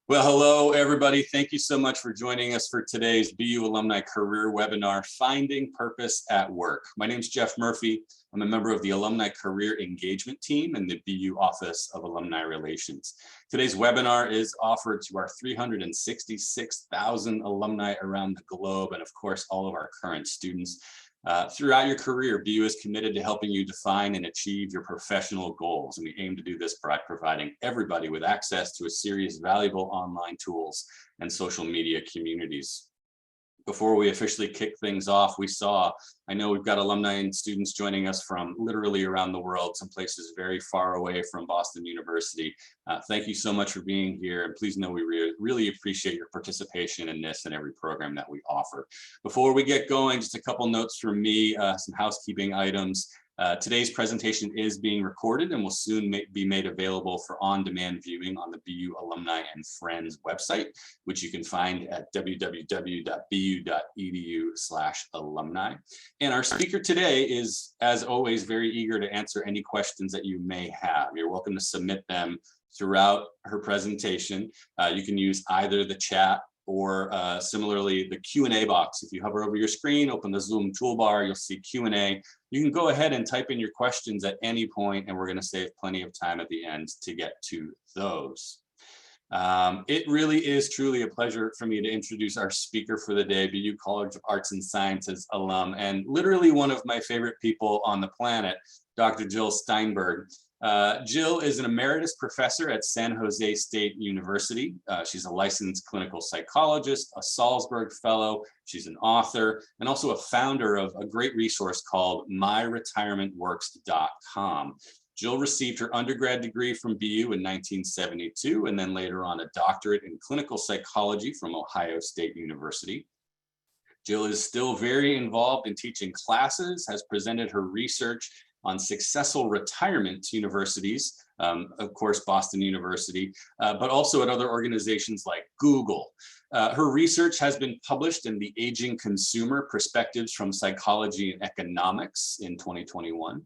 Well, hello, everybody. Thank you so much for joining us for today's BU Alumni Career Webinar, Finding Purpose at Work. My name is Jeff Murphy. I'm a member of the Alumni Career Engagement Team in the BU Office of Alumni Relations. Today's webinar is offered to our 366,000 alumni around the globe, and of course, all of our current students. Throughout your career, BU is committed to helping you define and achieve your professional goals. And we aim to do this by providing everybody with access to a series of valuable online tools and social media communities. Before we officially kick things off, I know we've got alumni and students joining us from literally around the world, some places very far away from Boston University. Thank you so much for being here, and please know we really appreciate your participation in this and every program that we offer. Before we get going, just a couple notes from me, some housekeeping items. Today's presentation is being recorded and will soon be made available for on-demand viewing on the BU Alumni and Friends website, which you can find at www.bu.edu/alumni. And our speaker today is, as always, very eager to answer any questions that you may have. You're welcome to submit them throughout her presentation. You can use either the chat or similarly the Q&A box. If you hover over your screen, open the Zoom toolbar, you'll see Q&A. You can go ahead and type in your questions at any point, and we're going to save plenty of time at the end to get to those. It really is truly a pleasure for me to introduce our speaker for the day, BU College of Arts and Sciences alum, and literally one of my favorite people on the planet, Dr. Jill Steinberg. Jill is an emeritus professor at San Jose State University. She's a licensed clinical psychologist, a Salzburg Fellow. She's an author and also a founder of a great resource called MyRetirementWorks.com. Jill received her undergrad degree from BU in 1972 and then later on a doctorate in clinical psychology from Ohio State University. Jill is still very involved in teaching classes, has presented her research on successful retirement to universities, of course, Boston University, but also at other organizations like Google. Her research has been published in the Aging Consumer Perspectives from Psychology and Economics in 2021.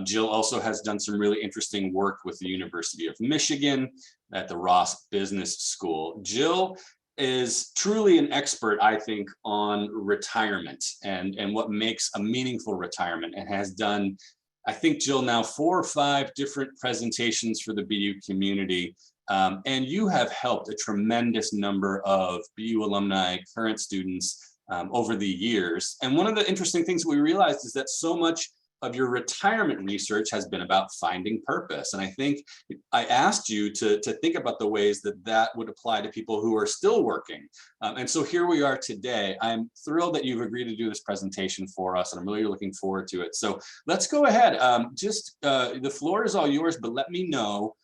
Jill also has done some really interesting work with the University of Michigan at the Ross Business School. Jill is truly an expert, I think, on retirement and what makes a meaningful retirement, and has done, I think, Jill, now 4 or 5 different presentations for the BU community. And you have helped a tremendous number of BU alumni, current students over the years. And one of the interesting things we realized is that so much of your retirement research has been about finding purpose. And I think I asked you to think about the ways that would apply to people who are still working. And so here we are today. I'm thrilled that you've agreed to do this presentation for us, and I'm really looking forward to it. So let's go ahead. The floor is all yours, but let me know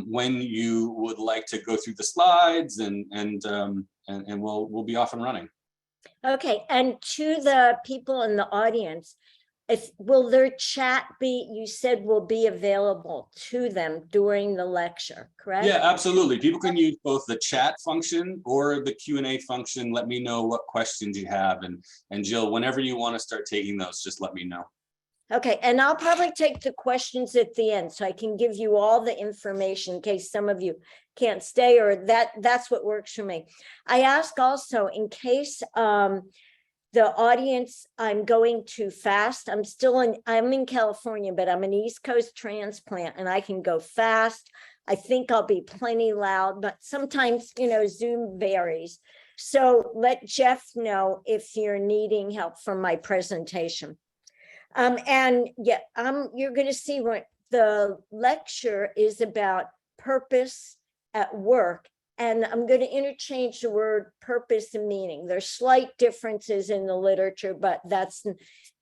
when you would like to go through the slides, and we'll be off and running. Okay, and to the people in the audience, will their chat be, you said, will be available to them during the lecture, correct? Yeah, absolutely. People can use both the chat function or the Q&A function. Let me know what questions you have. And Jill, whenever you want to start taking those, just let me know. Okay, and I'll probably take the questions at the end so I can give you all the information in case some of you can't stay, or that's what works for me. I ask also, in case the audience, I'm going too fast. I'm in California, but I'm an East Coast transplant and I can go fast. I think I'll be plenty loud, but sometimes, Zoom varies. So let Jeff know if you're needing help from my presentation. You're going to see what the lecture is about: purpose at work. And I'm going to interchange the word purpose and meaning. There's slight differences in the literature, but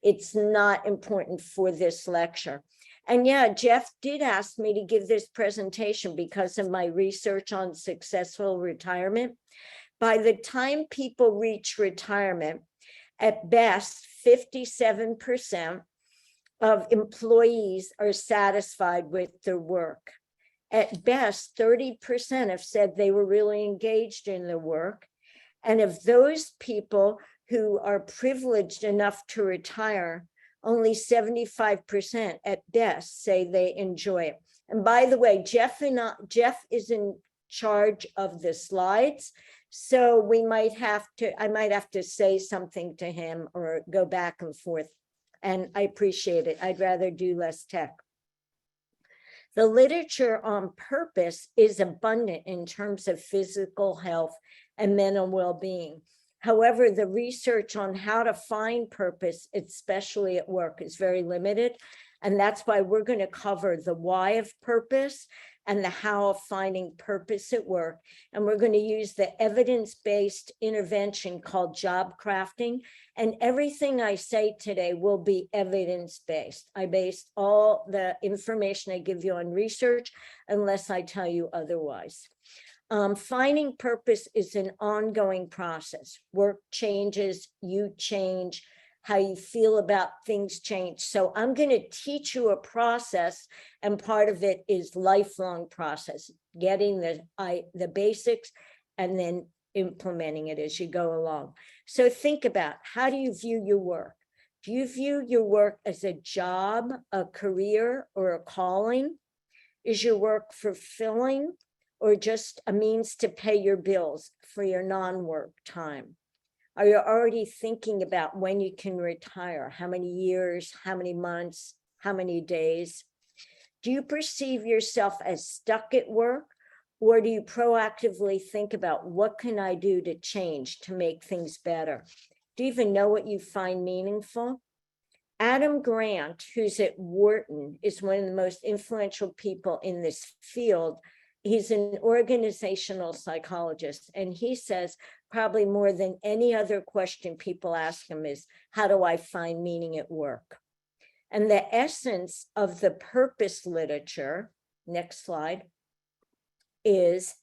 it's not important for this lecture. And yeah, Jeff did ask me to give this presentation because of my research on successful retirement. By the time people reach retirement, at best, 57% of employees are satisfied with their work. At best, 30% have said they were really engaged in their work. And of those people who are privileged enough to retire, only 75% at best say they enjoy it. And by the way, Jeff is in charge of the slides. So I might have to say something to him or go back and forth. And I appreciate it. I'd rather do less tech. The literature on purpose is abundant in terms of physical health and mental well-being. However, the research on how to find purpose, especially at work, is very limited. And that's why we're going to cover the why of purpose and the how of finding purpose at work. And we're going to use the evidence-based intervention called job crafting. And everything I say today will be evidence-based. I base all the information I give you on research, unless I tell you otherwise. Finding purpose is an ongoing process. Work changes, you change, how you feel about things change. So I'm going to teach you a process, and part of it is lifelong process, getting the basics and then implementing it as you go along. So think about, how do you view your work? Do you view your work as a job, a career, or a calling? Is your work fulfilling, or just a means to pay your bills for your non-work time? Are you already thinking about when you can retire? How many years, how many months, how many days? Do you perceive yourself as stuck at work, or do you proactively think about what can I do to change, to make things better? Do you even know what you find meaningful? Adam Grant, who's at Wharton, is one of the most influential people in this field. He's an organizational psychologist, and he says probably more than any other question people ask him is, how do I find meaning at work? And the essence of the purpose literature, next slide, is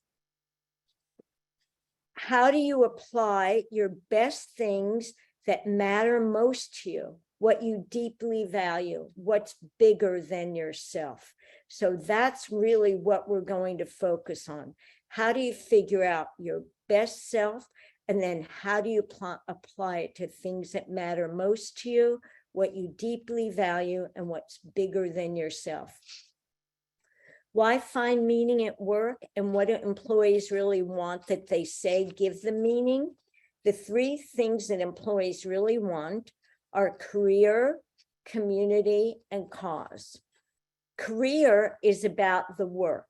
how do you apply your best things that matter most to you, what you deeply value, what's bigger than yourself? So that's really what we're going to focus on. How do you figure out your best self? And then how do you apply it to things that matter most to you, what you deeply value, and what's bigger than yourself? Why find meaning at work, and what do employees really want that they say give them meaning? The three things that employees really want are career, community, and cause. Career is about the work.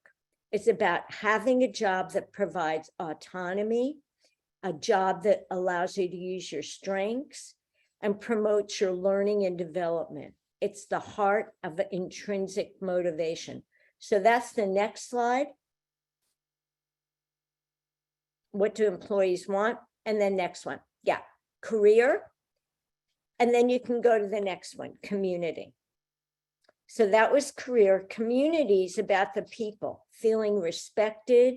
It's about having a job that provides autonomy, a job that allows you to use your strengths and promotes your learning and development. It's the heart of intrinsic motivation. So that's the next slide. What do employees want? And then next one, yeah, career. And then you can go to the next one, community. So that was career. Community is about the people, feeling respected,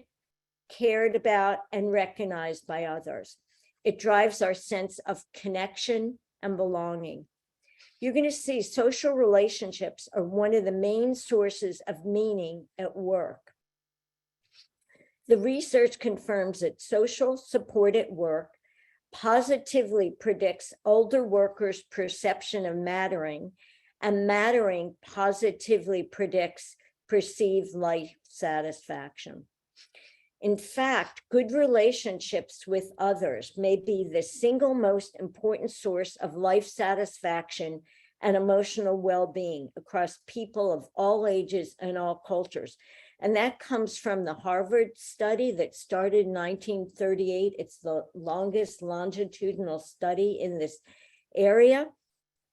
cared about, and recognized by others. It drives our sense of connection and belonging. You're going to see social relationships are one of the main sources of meaning at work. The research confirms that social support at work positively predicts older workers' perception of mattering, and mattering positively predicts perceived life satisfaction. In fact, good relationships with others may be the single most important source of life satisfaction and emotional well-being across people of all ages and all cultures. And that comes from the Harvard study that started in 1938. It's the longest longitudinal study in this area.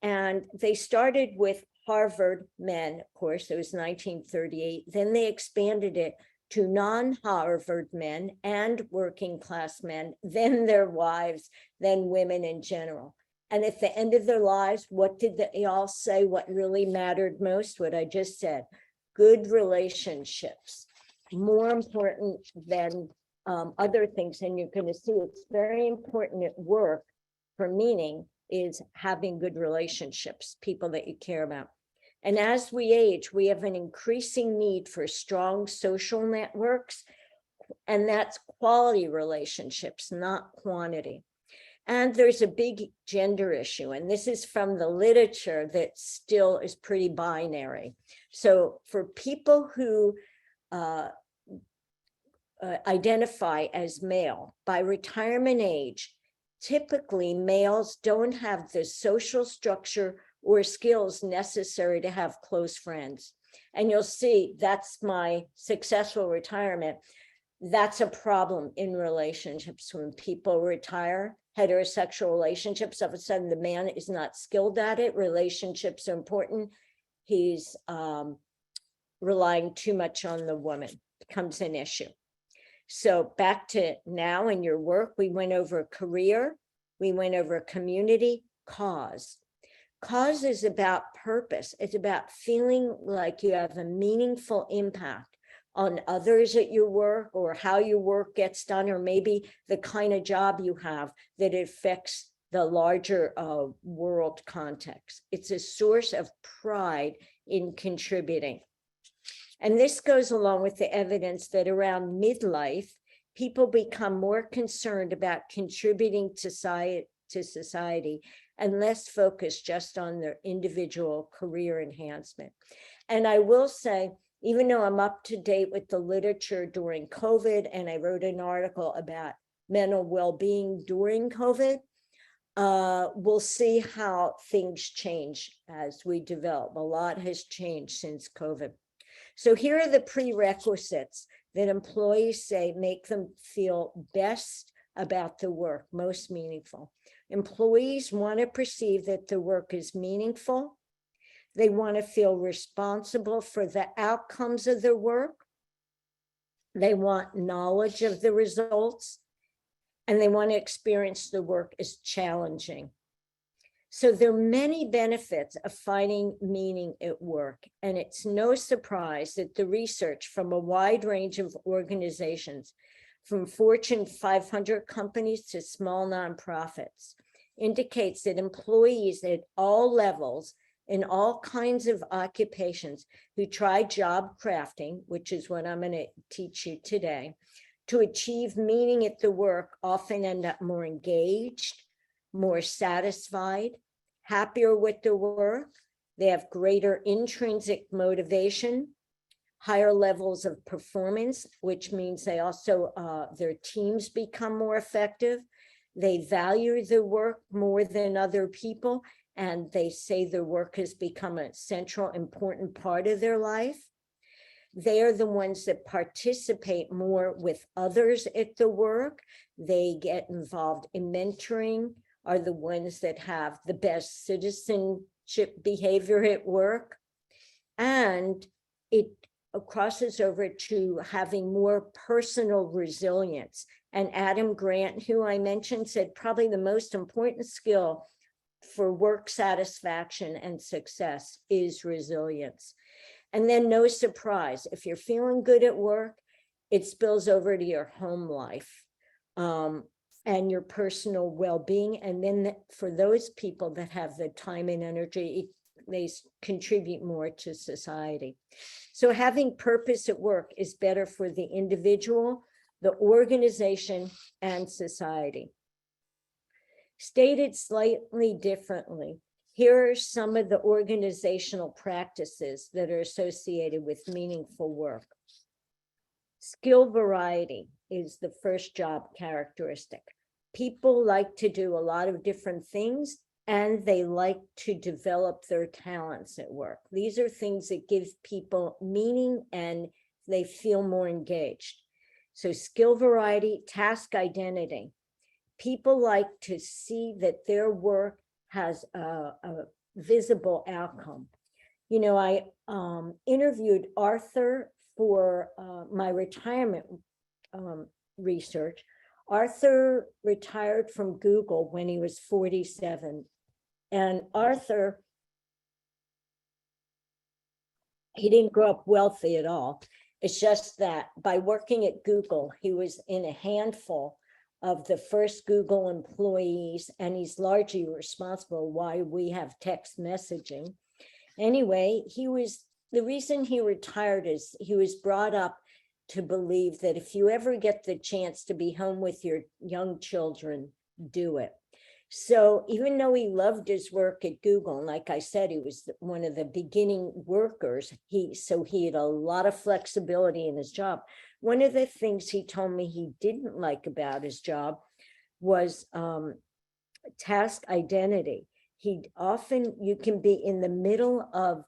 And they started with Harvard men, of course, it was 1938. Then they expanded it to non-Harvard men and working class men, then their wives, then women in general. And at the end of their lives, what did they all say? What really mattered most? What I just said, good relationships, more important than other things. And you're going to see it's very important at work for meaning is having good relationships, people that you care about. And as we age, we have an increasing need for strong social networks, and that's quality relationships, not quantity. And there's a big gender issue, and this is from the literature that still is pretty binary. So for people who identify as male. By retirement age, typically males don't have the social structure or skills necessary to have close friends. And you'll see that's my successful retirement. That's a problem in relationships when people retire, heterosexual relationships. All of a sudden, the man is not skilled at it. Relationships are important. He's relying too much on the woman. It becomes an issue. So back to now in your work, we went over career, we went over community, cause. Cause is about purpose. It's about feeling like you have a meaningful impact on others at your work, or how your work gets done, or maybe the kind of job you have that affects the larger world context. It's a source of pride in contributing. And this goes along with the evidence that around midlife, people become more concerned about contributing to society and less focused just on their individual career enhancement. And I will say, even though I'm up to date with the literature during COVID, and I wrote an article about mental well-being during COVID, we'll see how things change as we develop. A lot has changed since COVID. So here are the prerequisites that employees say make them feel best about the work, most meaningful. Employees want to perceive that the work is meaningful. They want to feel responsible for the outcomes of their work. They want knowledge of the results, and they want to experience the work as challenging. So there are many benefits of finding meaning at work, and it's no surprise that the research from a wide range of organizations, from Fortune 500 companies to small nonprofits, indicates that employees at all levels in all kinds of occupations who try job crafting, which is what I'm going to teach you today, to achieve meaning at the work often end up more engaged, more satisfied, happier with their work. They have greater intrinsic motivation, higher levels of performance, which means they also, their teams become more effective. They value their work more than other people, and they say their work has become a central, important part of their life. They are the ones that participate more with others at the work. They get involved in mentoring, are the ones that have the best citizenship behavior at work. And it crosses over to having more personal resilience. And Adam Grant, who I mentioned, said probably the most important skill for work satisfaction and success is resilience. And then no surprise, if you're feeling good at work, it spills over to your home life and your personal well-being. And then for those people that have the time and energy, they contribute more to society. So having purpose at work is better for the individual, the organization, and society. Stated slightly differently, here are some of the organizational practices that are associated with meaningful work. Skill variety is the first job characteristic. People like to do a lot of different things, and they like to develop their talents at work. These are things that give people meaning and they feel more engaged. So skill variety, task identity. People like to see that their work has a visible outcome. You know, I interviewed Arthur for my retirement research. Arthur retired from Google when he was 47. And Arthur, he didn't grow up wealthy at all. It's just that by working at Google, he was in a handful of the first Google employees, and he's largely responsible why we have text messaging. Anyway, the reason he retired is he was brought up to believe that if you ever get the chance to be home with your young children, do it. So even though he loved his work at Google, and like I said, he was one of the beginning workers, he had a lot of flexibility in his job. One of the things he told me he didn't like about his job was task identity. You can be in the middle of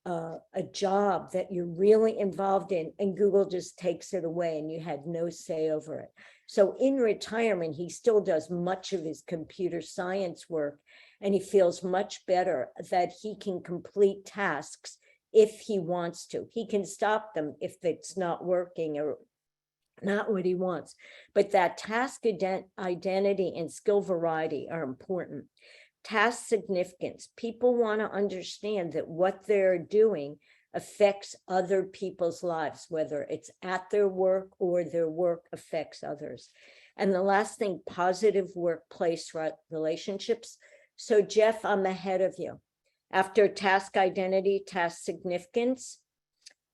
a job that you're really involved in, and Google just takes it away and you had no say over it. So in retirement, he still does much of his computer science work, and he feels much better that he can complete tasks if he wants to. He can stop them if it's not working or not what he wants. But that task identity and skill variety are important. Task significance. People want to understand that what they're doing affects other people's lives, whether it's at their work or their work affects others. And the last thing, positive workplace relationships. So Jeff, I'm ahead of you. After task identity, task significance,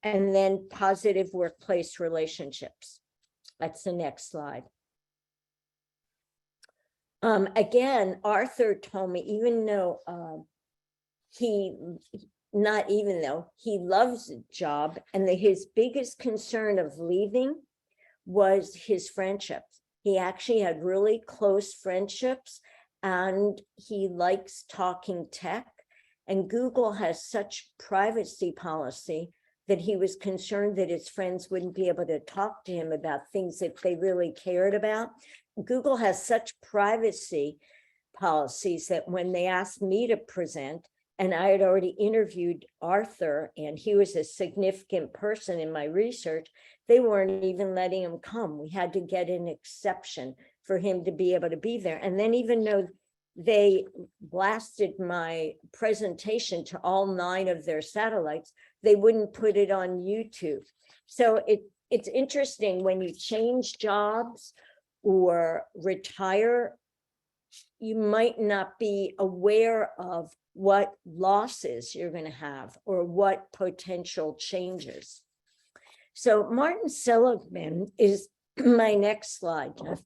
and then positive workplace relationships. That's the next slide. Again, Arthur told me, even though he loves the job, and his biggest concern of leaving was his friendships. He actually had really close friendships, and he likes talking tech. And Google has such privacy policy that he was concerned that his friends wouldn't be able to talk to him about things that they really cared about. Google has such privacy policies that when they asked me to present, and I had already interviewed Arthur, and he was a significant person in my research, they weren't even letting him come. We had to get an exception for him to be able to be there. And then even though they blasted my presentation to all 9 of their satellites, they wouldn't put it on YouTube. So it's interesting when you change jobs or retire, you might not be aware of what losses you're going to have or what potential changes. So Martin Seligman is my next slide, Jeff.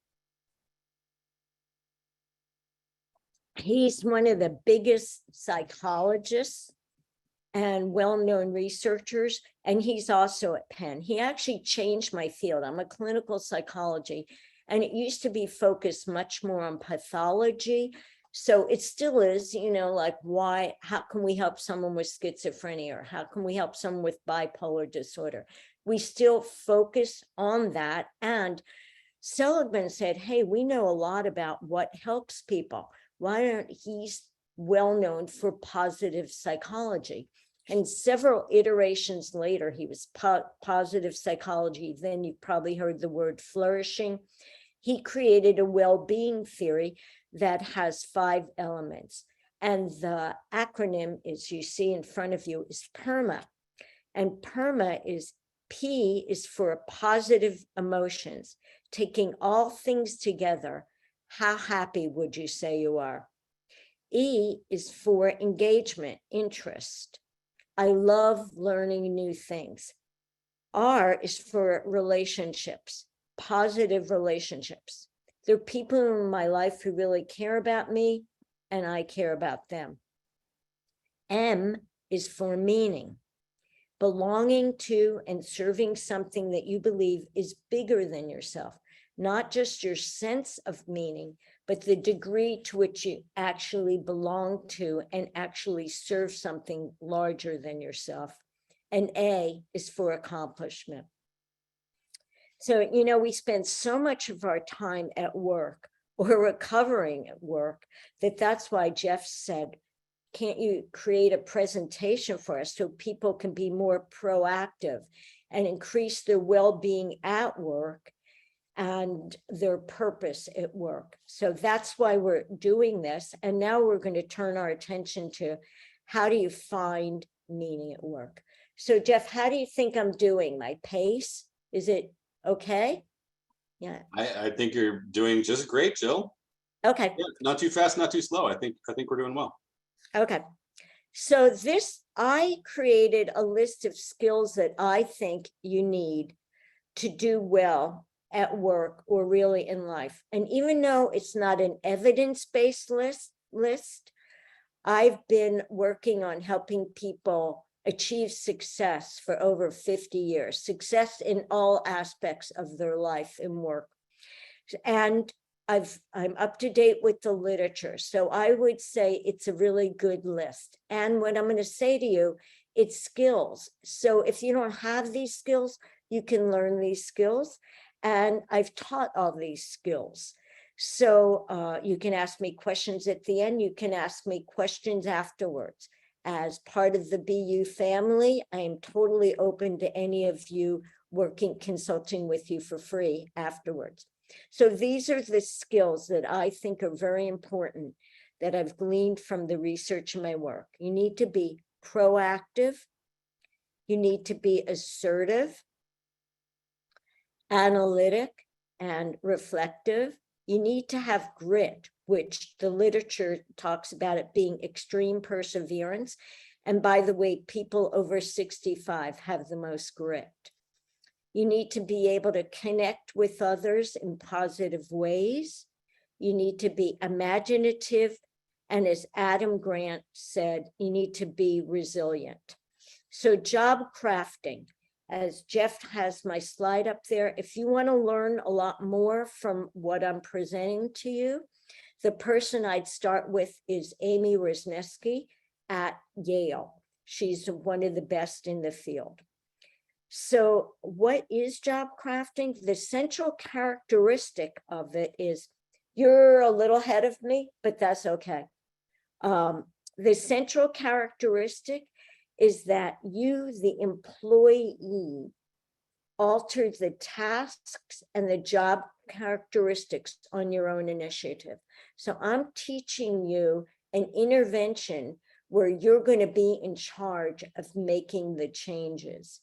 He's one of the biggest psychologists and well-known researchers, and he's also at Penn. He actually changed my field. I'm a clinical psychology, and it used to be focused much more on pathology. So it still is, like how can we help someone with schizophrenia, or how can we help someone with bipolar disorder? We still focus on that. And Seligman said, hey, we know a lot about what helps people. Why aren't he's well known for positive psychology? And several iterations later, he was positive psychology. Then you probably heard the word flourishing. He created a well-being theory that has 5 elements. And the acronym, as you see in front of you, is PERMA. And PERMA is P is for positive emotions, taking all things together. How happy would you say you are? E is for engagement, interest. I love learning new things. R is for relationships, positive relationships. There are people in my life who really care about me, and I care about them. M is for meaning, belonging to and serving something that you believe is bigger than yourself, not just your sense of meaning, but the degree to which you actually belong to and actually serve something larger than yourself. And A is for accomplishment. So, we spend so much of our time at work or recovering at work that's why Jeff said, can't you create a presentation for us so people can be more proactive and increase their well-being at work and their purpose at work? So that's why we're doing this. And now we're going to turn our attention to how do you find meaning at work? So Jeff, how do you think I'm doing? My pace? Is it okay? Yeah. I think you're doing just great, Jill. Okay. Yeah, not too fast, not too slow. I think we're doing well. Okay. So I created a list of skills that I think you need to do well at work or really in life. And even though it's not an evidence-based list, I've been working on helping people achieve success for over 50 years, success in all aspects of their life and work. And I'm up to date with the literature. So I would say it's a really good list. And what I'm going to say to you, it's skills. So if you don't have these skills, you can learn these skills. And I've taught all these skills. So you can ask me questions at the end. You can ask me questions afterwards. As part of the BU family, I am totally open to any of you consulting with you for free afterwards. So these are the skills that I think are very important that I've gleaned from the research in my work. You need to be proactive. You need to be assertive, analytic, and reflective. You need to have grit, which the literature talks about it being extreme perseverance. And by the way, people over 65 have the most grit. You need to be able to connect with others in positive ways. You need to be imaginative. And as Adam Grant said, you need to be resilient. So job crafting, as Jeff has my slide up there, if you want to learn a lot more from what I'm presenting to you, the person I'd start with is Amy Wrzesniewski at Yale. She's one of the best in the field. So what is job crafting? The central characteristic of it is, you're a little ahead of me, but that's okay. The central characteristic is that you, the employee, alter the tasks and the job characteristics on your own initiative. So I'm teaching you an intervention where you're going to be in charge of making the changes.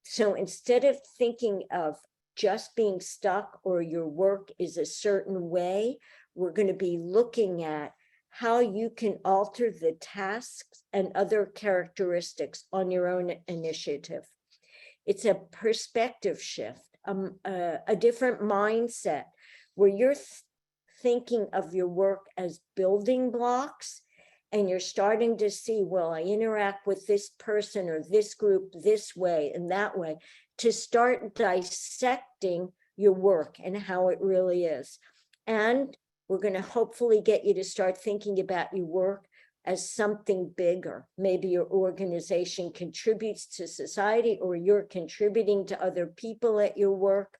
So instead of thinking of just being stuck or your work is a certain way, we're going to be looking at how you can alter the tasks and other characteristics on your own initiative. It's a perspective shift, a different mindset where you're thinking of your work as building blocks, and you're starting to see, well, I interact with this person or this group this way and that way, to start dissecting your work and how it really is. And we're going to hopefully get you to start thinking about your work as something bigger. Maybe your organization contributes to society, or you're contributing to other people at your work.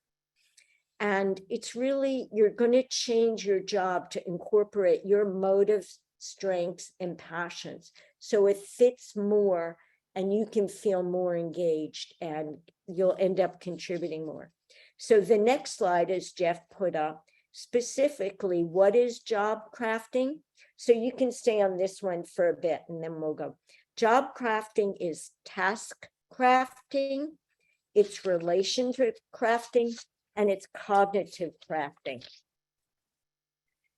And it's really, you're going to change your job to incorporate your motives, strengths, and passions, so it fits more and you can feel more engaged and you'll end up contributing more. So the next slide, as Jeff put up, specifically, what is job crafting? So you can stay on this one for a bit and then we'll go. Job crafting is task crafting, it's relationship crafting, and it's cognitive crafting.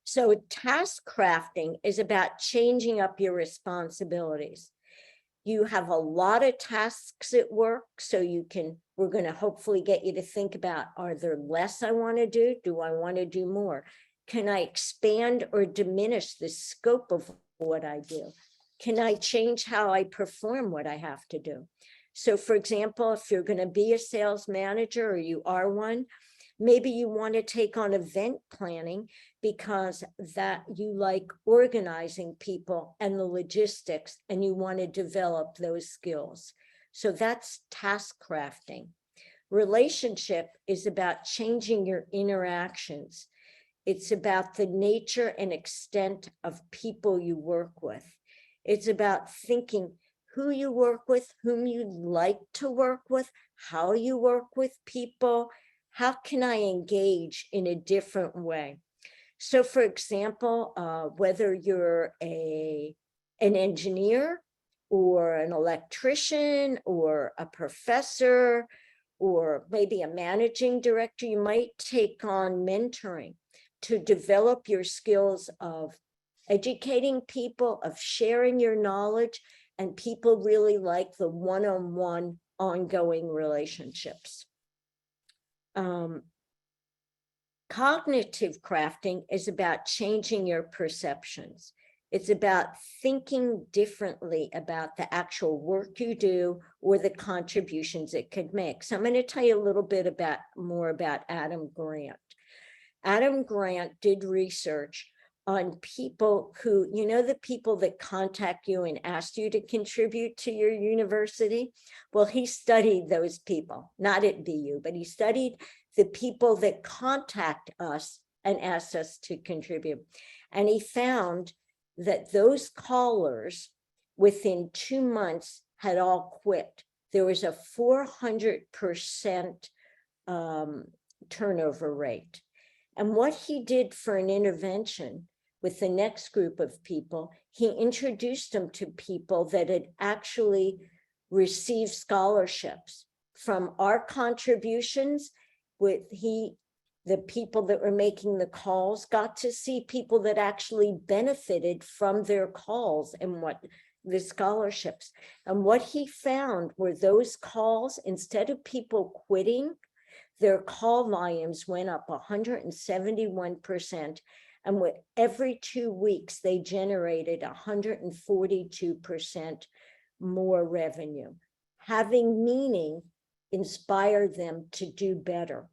So task crafting is about changing up your responsibilities. You have a lot of tasks at work, so we're going to hopefully get you to think about, are there less I want to do? Do I want to do more? Can I expand or diminish the scope of what I do? Can I change how I perform what I have to do? So for example, if you're going to be a sales manager or you are one, maybe you want to take on event planning because that you like organizing people and the logistics, and you want to develop those skills. So that's task crafting. Relationship is about changing your interactions. It's about the nature and extent of people you work with. It's about thinking who you work with, whom you like to work with, how you work with people. How can I engage in a different way? So for example, whether you're an engineer or an electrician or a professor or maybe a managing director, you might take on mentoring to develop your skills of educating people, of sharing your knowledge, and people really like the one-on-one ongoing relationships. Cognitive crafting is about changing your perceptions. It's about thinking differently about the actual work you do or the contributions it could make. So I'm going to tell you a little bit more about Adam Grant. Adam Grant did research on people who, the people that contact you and ask you to contribute to your university. Well, he studied those people, not at BU, but he studied the people that contact us and ask us to contribute. And he found that those callers within 2 months had all quit. There was a 400% turnover rate. And what he did for an intervention with the next group of people, he introduced them to people that had actually received scholarships from our contributions. The people that were making the calls got to see people that actually benefited from their calls and what the scholarships. And what he found were those calls, instead of people quitting, their call volumes went up 171%. And with every 2 weeks, they generated 142% more revenue. Having meaning inspired them to do better.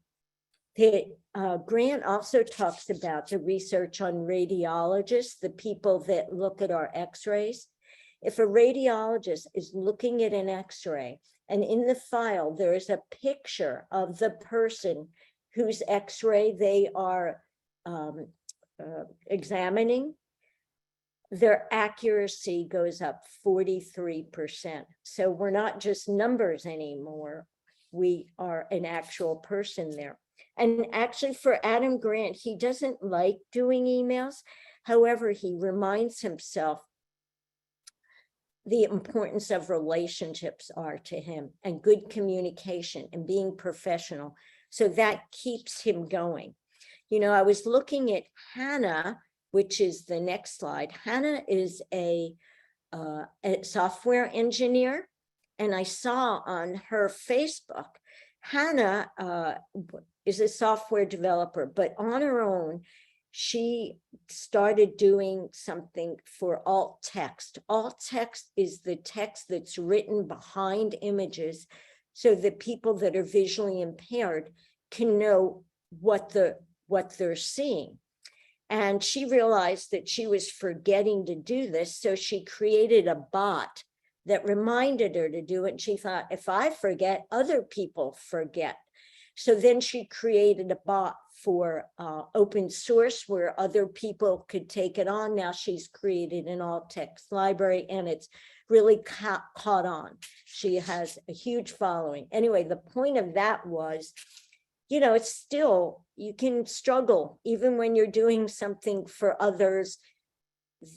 Grant also talks about the research on radiologists, the people that look at our x-rays. If a radiologist is looking at an x-ray and in the file, there is a picture of the person whose x-ray they are examining, their accuracy goes up 43%. So we're not just numbers anymore. We are an actual person there. And actually for Adam Grant, he doesn't like doing emails. However, he reminds himself the importance of relationships are to him and good communication and being professional. So that keeps him going. I was looking at Hannah, which is the next slide. Hannah is a software engineer. And I saw on her Facebook, Hannah is a software developer, but on her own, she started doing something for alt text. Alt text is the text that's written behind images so that people that are visually impaired can know what they're seeing. And she realized that she was forgetting to do this, so she created a bot that reminded her to do it. And she thought, if I forget, other people forget. So then she created a bot for open source where other people could take it on. Now she's created an alt text library and it's really caught on. She has a huge following. Anyway, the point of that was, it's still, you can struggle even when you're doing something for others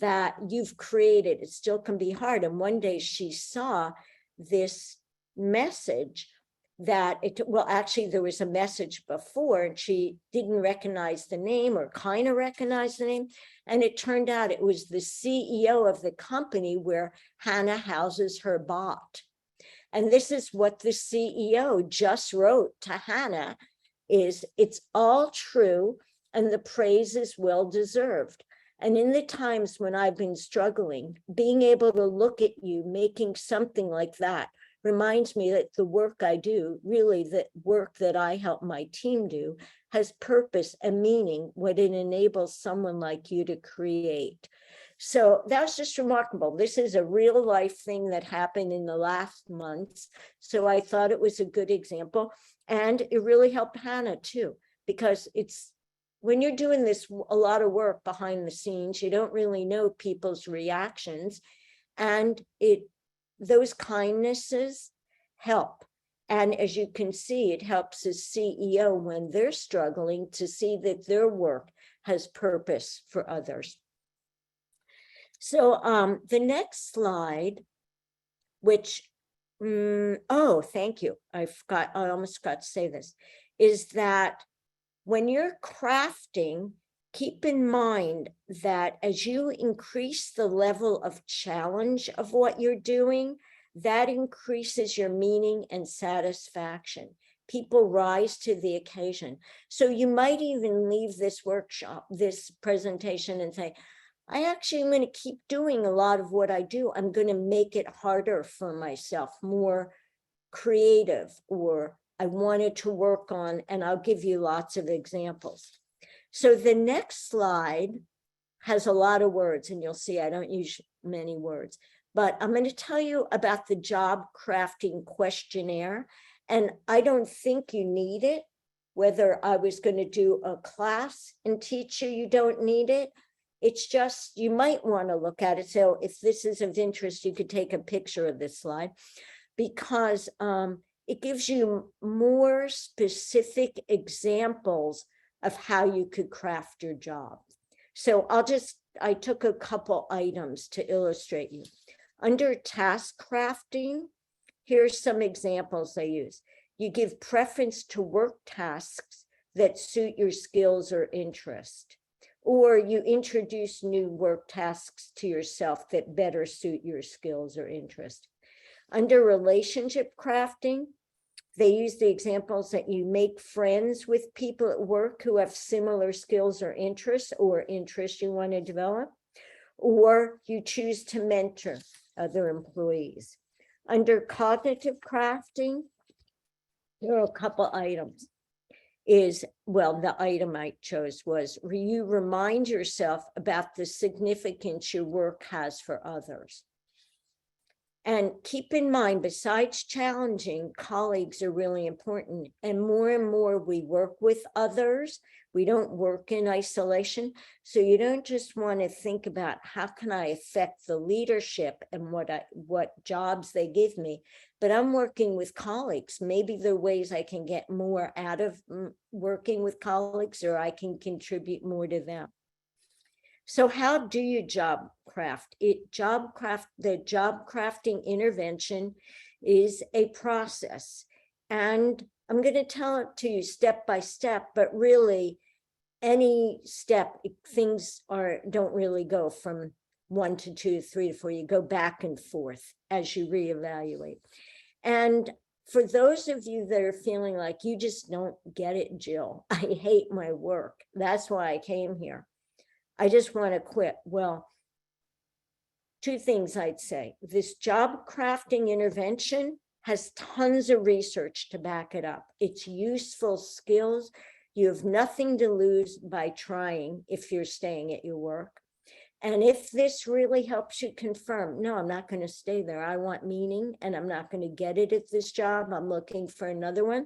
that you've created. It still can be hard. And one day she saw this message that actually there was a message before and she didn't recognize the name or kind of recognized the name. And it turned out it was the CEO of the company where Hannah houses her bot. And this is what the CEO just wrote to Hannah is, it's all true and the praise is well deserved. And in the times when I've been struggling, being able to look at you making something like that reminds me that the work I do, really the work that I help my team do, has purpose and meaning, what it enables someone like you to create. So that's just remarkable. This is a real life thing that happened in the last months. So I thought it was a good example. And it really helped Hannah too, because it's, when you're doing this, a lot of work behind the scenes, you don't really know people's reactions, and those kindnesses help. And as you can see, it helps a CEO when they're struggling to see that their work has purpose for others. So the next slide, which, thank you. I almost forgot to say this, is that when you're crafting, keep in mind that as you increase the level of challenge of what you're doing, that increases your meaning and satisfaction. People rise to the occasion. So you might even leave this workshop, this presentation, and say, I actually am going to keep doing a lot of what I do. I'm going to make it harder for myself, more creative, or I wanted to work on, and I'll give you lots of examples. So the next slide has a lot of words, and you'll see I don't use many words, but I'm going to tell you about the job crafting questionnaire. And I don't think you need it. Whether I was going to do a class and teach you, you don't need it. It's just, you might want to look at it. So if this is of interest, you could take a picture of this slide, because it gives you more specific examples of how you could craft your job. So I took a couple items to illustrate you. Under task crafting, here's some examples I use. You give preference to work tasks that suit your skills or interest, or you introduce new work tasks to yourself that better suit your skills or interest. Under relationship crafting, they use the examples that you make friends with people at work who have similar skills or interests you want to develop, or you choose to mentor other employees. Under cognitive crafting, there are a couple items. The item I chose was, you remind yourself about the significance your work has for others. And keep in mind, besides challenging, colleagues are really important. And more we work with others. We don't work in isolation. So you don't just want to think about how can I affect the leadership and what jobs they give me, but I'm working with colleagues. Maybe there are ways I can get more out of working with colleagues, or I can contribute more to them. So how do you job craft? The job crafting intervention is a process. And I'm going to tell it to you step by step, but really any step, things don't really go from 1 to 2 to 3 to 4. You go back and forth as you reevaluate. And for those of you that are feeling like you just don't get it, Jill, I hate my work, that's why I came here, I just want to quit. Well, 2 things I'd say. This job crafting intervention has tons of research to back it up. It's useful skills. You have nothing to lose by trying if you're staying at your work. And if this really helps you confirm, no, I'm not going to stay there. I want meaning, and I'm not going to get it at this job. I'm looking for another one.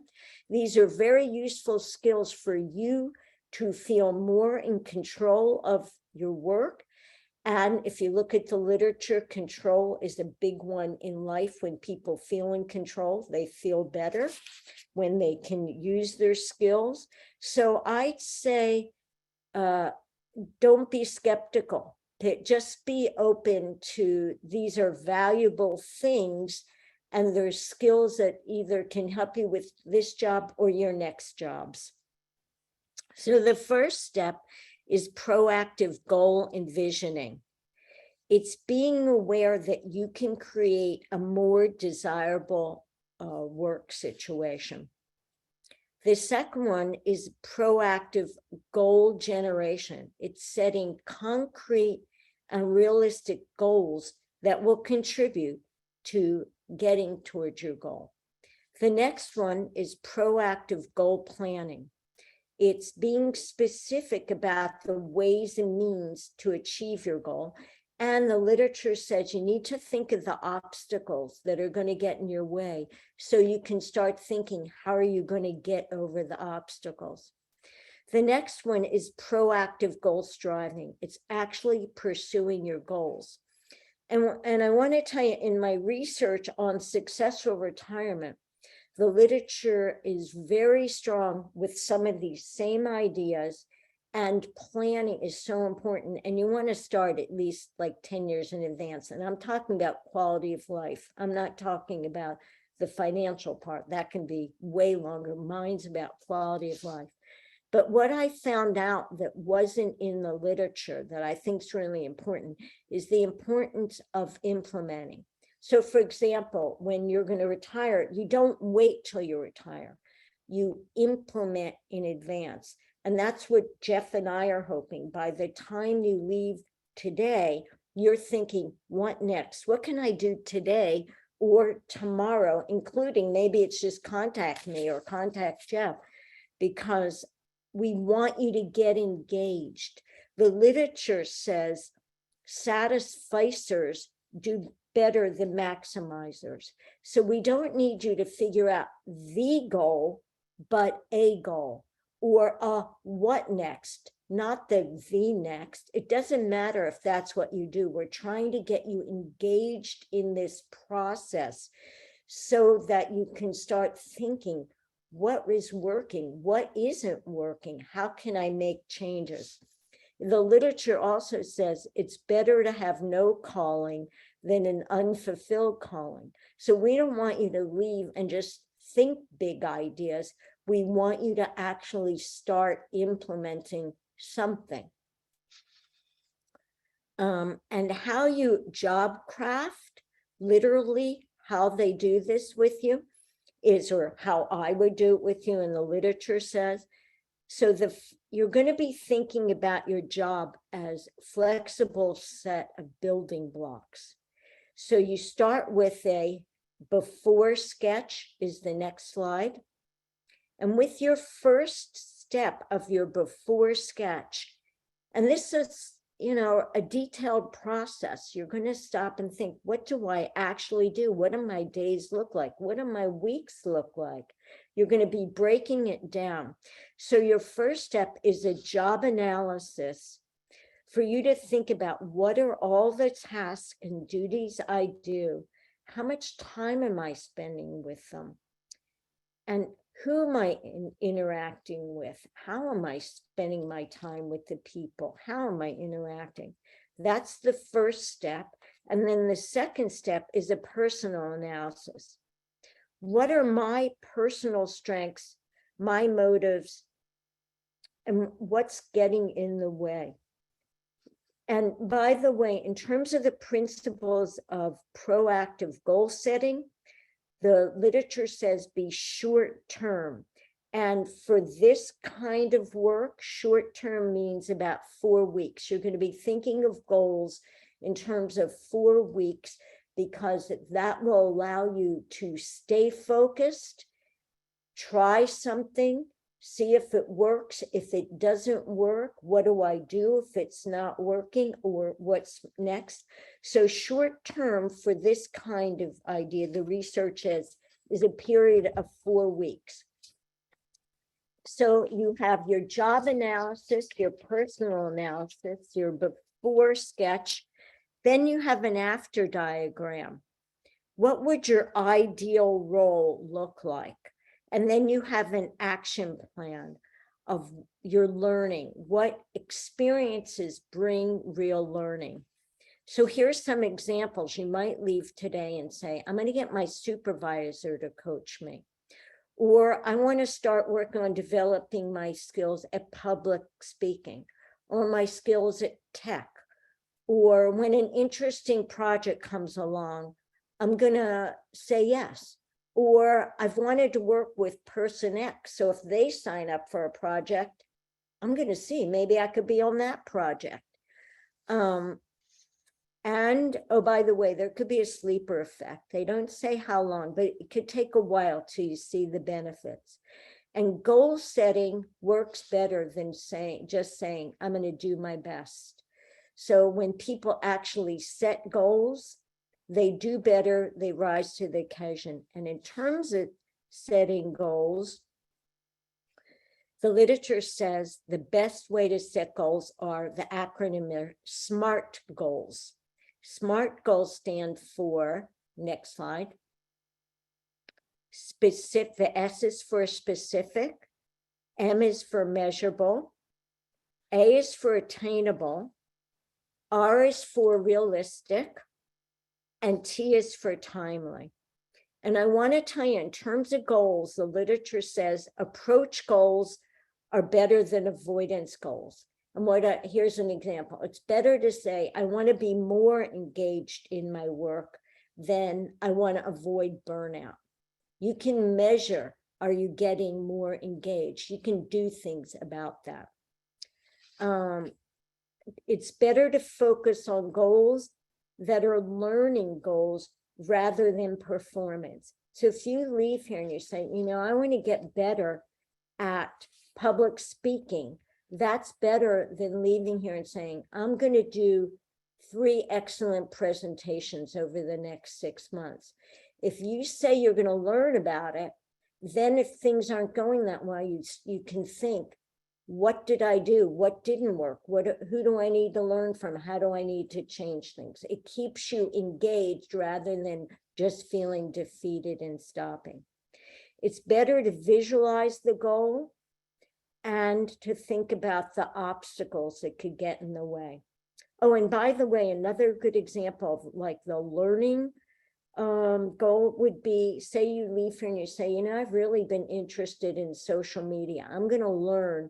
These are very useful skills for you to feel more in control of your work. And if you look at the literature, control is a big one in life. When people feel in control, they feel better when they can use their skills. So I'd say, don't be skeptical. Just be open to, these are valuable things, and there's skills that either can help you with this job or your next jobs. So the first step is proactive goal envisioning. It's being aware that you can create a more desirable work situation. The second one is proactive goal generation. It's setting concrete and realistic goals that will contribute to getting towards your goal. The next one is proactive goal planning. It's being specific about the ways and means to achieve your goal. And the literature says you need to think of the obstacles that are going to get in your way, so you can start thinking, how are you going to get over the obstacles? The next one is proactive goal striving. It's actually pursuing your goals. And I want to tell you, in my research on successful retirement, the literature is very strong with some of these same ideas, and planning is so important. And you want to start at least like 10 years in advance. And I'm talking about quality of life. I'm not talking about the financial part. That can be way longer. Mine's about quality of life. But what I found out that wasn't in the literature that I think is really important is the importance of implementing. So for example, when you're going to retire, you don't wait till you retire. you implement in advance. And that's what Jeff and I are hoping. By the time you leave today, you're thinking, what next? What can I do today or tomorrow, including maybe it's just contact me or contact Jeff, because we want you to get engaged. The literature says satisficers do better than maximizers. So we don't need you to figure out the goal, but a goal, or a what next, not the next. It doesn't matter if that's what you do. We're trying to get you engaged in this process so that you can start thinking, what is working? What isn't working? How can I make changes? The literature also says it's better to have no calling than an unfulfilled calling. So we don't want you to leave and just think big ideas. We want you to actually start implementing something. And how you job craft, literally how they do this with you is, or how I would do it with you, and the literature says, so you're going to be thinking about your job as flexible set of building blocks. So you start with a before sketch is the next slide. And with your first step of your before sketch, and this is, a detailed process, you're going to stop and think, what do I actually do? What do my days look like? What do my weeks look like? You're going to be breaking it down. So your first step is a job analysis for you to think about, what are all the tasks and duties I do? How much time am I spending with them? And who am I interacting with? How am I spending my time with the people? How am I interacting? That's the first step. And then the second step is a personal analysis. What are my personal strengths, my motives, and what's getting in the way? And by the way, in terms of the principles of proactive goal setting, the literature says be short term. And for this kind of work, short term means about 4 weeks. You're going to be thinking of goals in terms of 4 weeks, because that will allow you to stay focused, try something, see if it works. If it doesn't work, what do I do if it's not working, or what's next? So short term for this kind of idea, the research is a period of 4 weeks. So you have your job analysis, your personal analysis, your before sketch, then you have an after diagram. What would your ideal role look like? And then you have an action plan of your learning. What experiences bring real learning? So here's some examples. You might leave today and say, I'm going to get my supervisor to coach me. Or I want to start working on developing my skills at public speaking, or my skills at tech. Or when an interesting project comes along, I'm going to say yes. Or I've wanted to work with person X. So if they sign up for a project, I'm going to see, maybe I could be on that project. And, oh, by the way, there could be a sleeper effect. They don't say how long, but it could take a while till you see the benefits. And goal setting works better than just saying, I'm going to do my best. So when people actually set goals, they do better, they rise to the occasion. And in terms of setting goals, the literature says the best way to set goals are, the acronym are SMART goals. SMART goals stand for, next slide, specific. The S is for specific, M is for measurable, A is for attainable, R is for realistic, and T is for timely. And I want to tell you, in terms of goals, the literature says approach goals are better than avoidance goals. And here's an example. It's better to say, I want to be more engaged in my work than I want to avoid burnout. You can measure are you getting more engaged? You can do things about that. It's better to focus on goals that are learning goals rather than performance. So if you leave here and you say, you know, I want to get better at public speaking, that's better than leaving here and saying, I'm going to do 3 excellent presentations over the next 6 months. If you say you're going to learn about it, then if things aren't going that well, you can think, what did I do? What didn't work? Who do I need to learn from? How do I need to change things? It keeps you engaged rather than just feeling defeated and stopping. It's better to visualize the goal and to think about the obstacles that could get in the way. Oh, and by the way, another good example of like the learning goal would be, say you leave here and you say, you know, I've really been interested in social media. I'm going to learn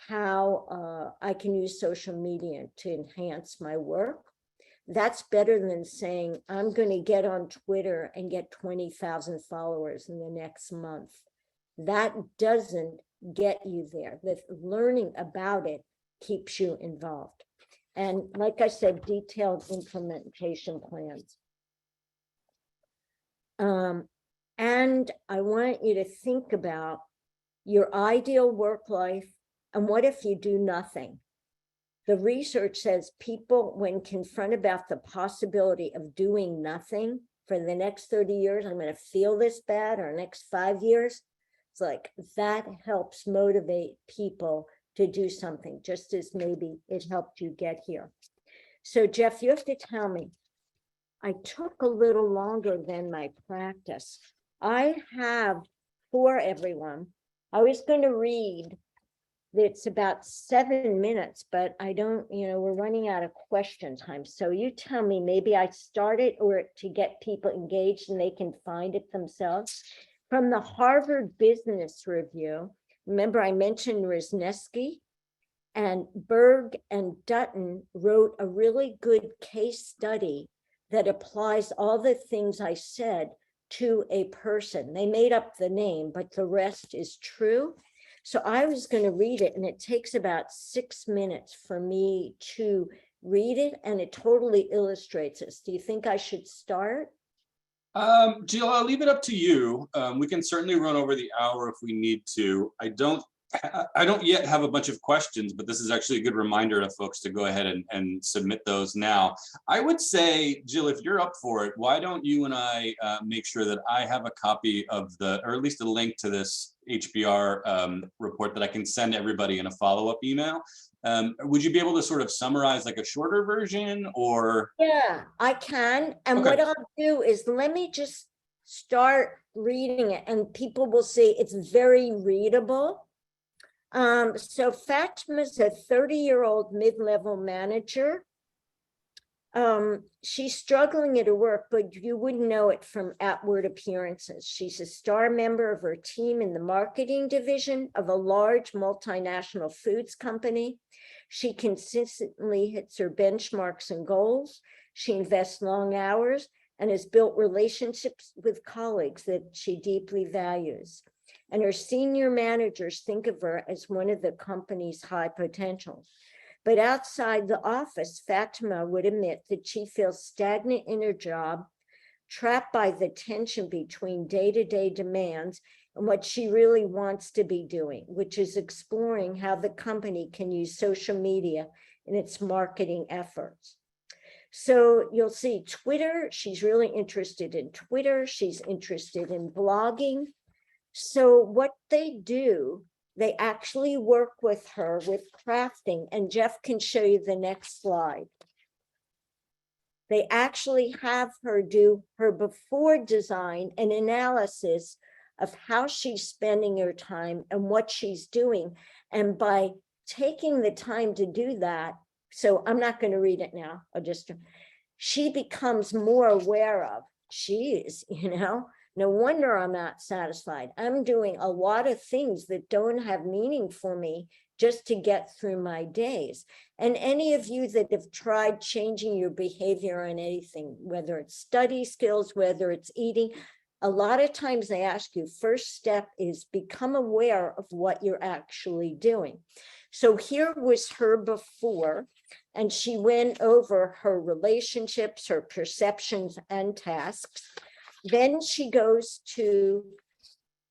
how I can use social media to enhance my work. That's better than saying, I'm going to get on Twitter and get 20,000 followers in the next month. That doesn't get you there. The learning about it keeps you involved. And like I said, detailed implementation plans. And I want you to think about your ideal work life and what if you do nothing? The research says people, when confronted about the possibility of doing nothing for the next 30 years, I'm going to feel this bad, or next 5 years, it's like that helps motivate people to do something, just as maybe it helped you get here. So Jeff, you have to tell me, I took a little longer than my practice. I have for everyone, I was going to read, it's about 7 minutes, but I don't, you know, we're running out of question time. So you tell me, maybe I start it or to get people engaged and they can find it themselves. From the Harvard Business Review, remember I mentioned Wisniewski, and Berg and Dutton wrote a really good case study that applies all the things I said to a person. They made up the name, but the rest is true. So I was going to read it, and it takes about 6 minutes for me to read it, and it totally illustrates this. Do you think I should start? Jill, I'll leave it up to you. We can certainly run over the hour if we need to. I don't yet have a bunch of questions, but this is actually a good reminder to folks to go ahead and submit those now. I would say, Jill, if you're up for it, why don't you and I make sure that I have a copy of or at least a link to this HBR report that I can send everybody in a follow-up email. Would you be able to sort of summarize like a shorter version, or? Yeah, I can. And Okay. what I'll do is let me just start reading it, and people will see it's very readable. So Fatma's a 30-year-old mid-level manager. She's struggling at her work, but you wouldn't know it from outward appearances. She's a star member of her team in the marketing division of a large multinational foods company. She consistently hits her benchmarks and goals. She invests long hours and has built relationships with colleagues that she deeply values. And her senior managers think of her as one of the company's high potentials. But outside the office, Fatma would admit that she feels stagnant in her job, trapped by the tension between day-to-day demands and what she really wants to be doing, which is exploring how the company can use social media in its marketing efforts. So you'll see Twitter, she's really interested in Twitter, she's interested in blogging. So what they do, they actually work with her with crafting, and Jeff can show you the next slide. They actually have her do her before design and analysis of how she's spending her time and what she's doing. And by taking the time to do that, so I'm not going to read it now, she becomes more aware of, geez, no wonder I'm not satisfied. I'm doing a lot of things that don't have meaning for me just to get through my days. And any of you that have tried changing your behavior on anything, whether it's study skills, whether it's eating, A lot of times they ask you, first step is become aware of what you're actually doing. So here was her before, and she went over her relationships, her perceptions and tasks. Then she goes to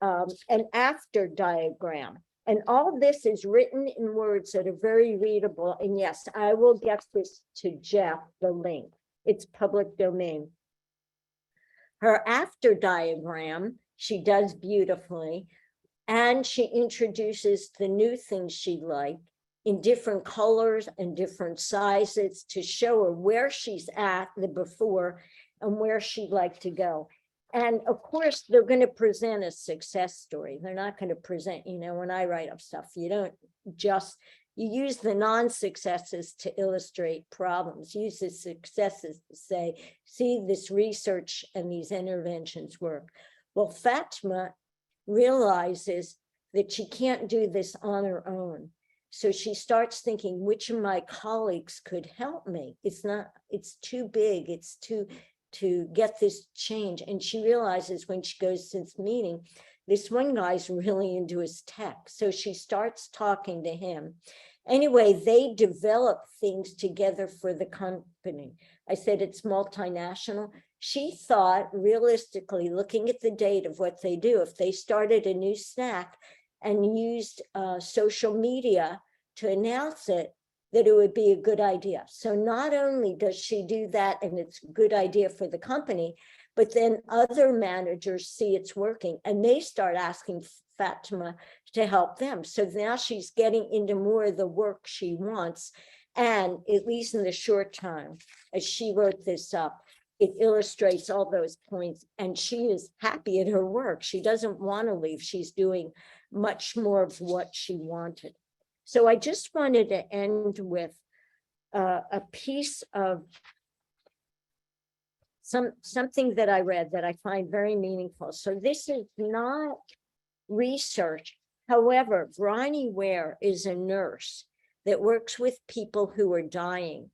an after diagram. And all this is written in words that are very readable. And yes, I will get this to Jeff, the link. It's public domain. Her after diagram, she does beautifully. And she introduces the new things she liked in different colors and different sizes to show her where she's at the before and where she'd like to go. And of course, they're going to present a success story. They're not going to present, when I write up stuff, you don't just, you use the non-successes to illustrate problems, use the successes to say, see, this research and these interventions work. Well, Fatima realizes that she can't do this on her own. So she starts thinking, which of my colleagues could help me? It's too big. It's to get this change. And she realizes when she goes to this meeting, this one guy's really into his tech. So she starts talking to him. Anyway, they develop things together for the company. I said it's multinational. She thought, realistically, looking at the date of what they do, if they started a new snack and used social media to announce it, that it would be a good idea. So not only does she do that, and it's a good idea for the company, but then other managers see it's working and they start asking Fatima to help them. So now she's getting into more of the work she wants. And at least in the short time, as she wrote this up, it illustrates all those points, and she is happy at her work. She doesn't want to leave. She's doing much more of what she wanted. So I just wanted to end with a piece of something that I read that I find very meaningful. So this is not research. However, Bronnie Ware is a nurse that works with people who are dying.